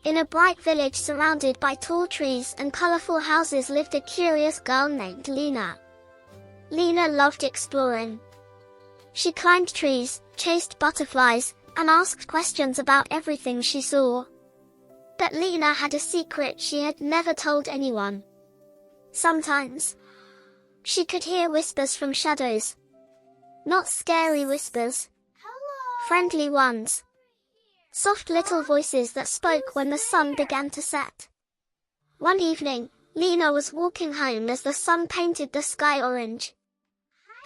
In a bright village surrounded by tall trees and colorful houses lived a curious girl named Lena. Lena loved exploring. She climbed trees, chased butterflies, and asked questions about everything she saw. But Lena had a secret she had never told anyone. Sometimes, she could hear whispers from shadows. Not scary whispers. Friendly ones. Soft little voices that spoke when the sun began to set. One evening, Lena was walking home as the sun painted the sky orange.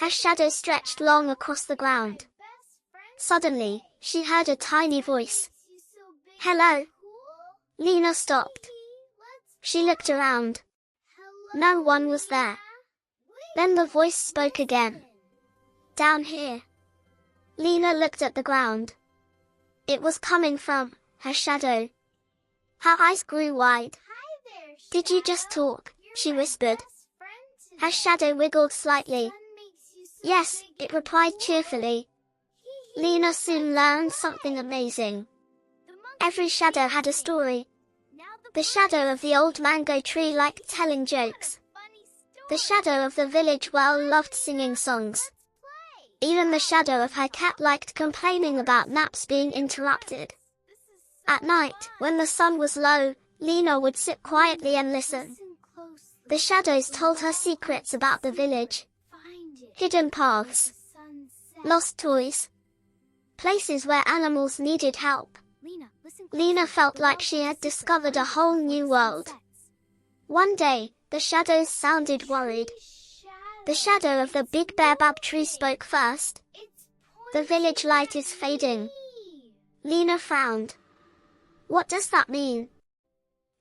Her shadow stretched long across the ground. Suddenly, she heard a tiny voice. "Hello." Lena stopped. She looked around. No one was there. Then the voice spoke again. "Down here." Lena looked at the ground. It was coming from her shadow. Her eyes grew wide. "Did you just talk?" she whispered. Her shadow wiggled slightly. "Yes," it replied cheerfully. Lena soon learned something amazing. Every shadow had a story. The shadow of the old mango tree liked telling jokes. The shadow of the village well loved singing songs. Even the shadow of her cat liked complaining about naps being interrupted. At night, when the sun was low, Lena would sit quietly and listen. The shadows told her secrets about the village. Hidden paths. Lost toys. Places where animals needed help. Lena felt like she had discovered a whole new world. One day, the shadows sounded worried. The shadow of the big baobab tree spoke first. "The village light is fading." Lena frowned. "What does that mean?"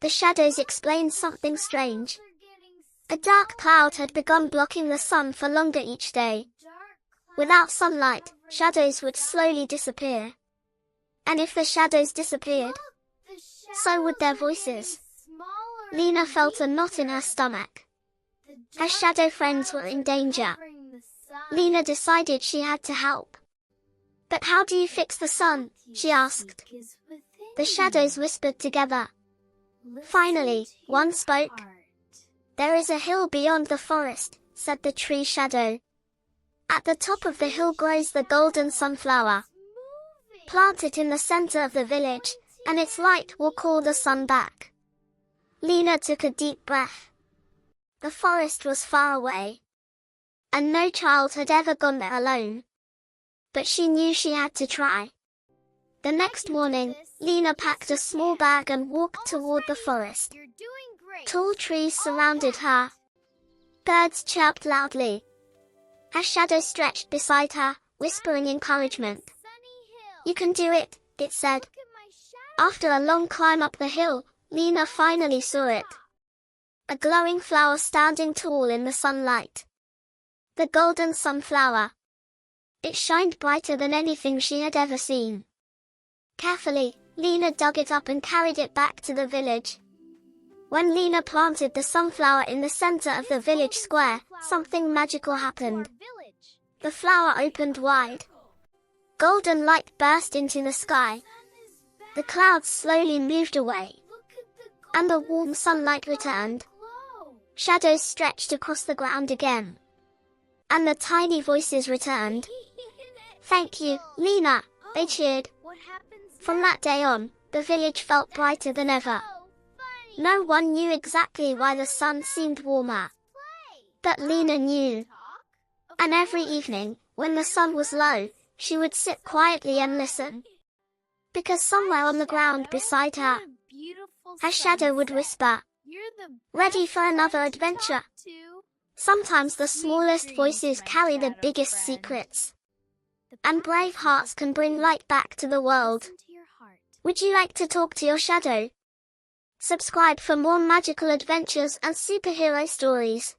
The shadows explained something strange. A dark cloud had begun blocking the sun for longer each day. Without sunlight, shadows would slowly disappear. And if the shadows disappeared, so would their voices. Lena felt a knot in her stomach. Her shadow friends were in danger. Lena decided she had to help. "But how do you fix the sun?" she asked. The shadows whispered together. Finally, one spoke. "There is a hill beyond the forest," said the tree shadow. "At the top of the hill grows the golden sunflower. Plant it in the center of the village, and its light will call the sun back." Lena took a deep breath. The forest was far away, and no child had ever gone there alone. But she knew she had to try. The next morning, Lena packed a small bag and walked toward the forest. Tall trees surrounded her. Birds chirped loudly. Her shadow stretched beside her, whispering encouragement. "You can do it," it said. After a long climb up the hill, Lena finally saw it. A glowing flower standing tall in the sunlight. The golden sunflower. It shined brighter than anything she had ever seen. Carefully, Lena dug it up and carried it back to the village. When Lena planted the sunflower in the center of the village square, something magical happened. The flower opened wide. Golden light burst into the sky. The clouds slowly moved away, and the warm sunlight returned. Shadows stretched across the ground again, and the tiny voices returned. "Thank you, Lena," they cheered. From that day on, the village felt brighter than ever. No one knew exactly why the sun seemed warmer, but Lena knew. And every evening, when the sun was low, she would sit quietly and listen. Because somewhere on the ground beside her, her shadow would whisper, "Ready for another adventure?" Sometimes the smallest voices carry the biggest secrets. And brave hearts can bring light back to the world. Would you like to talk to your shadow? Subscribe for more magical adventures and superhero stories.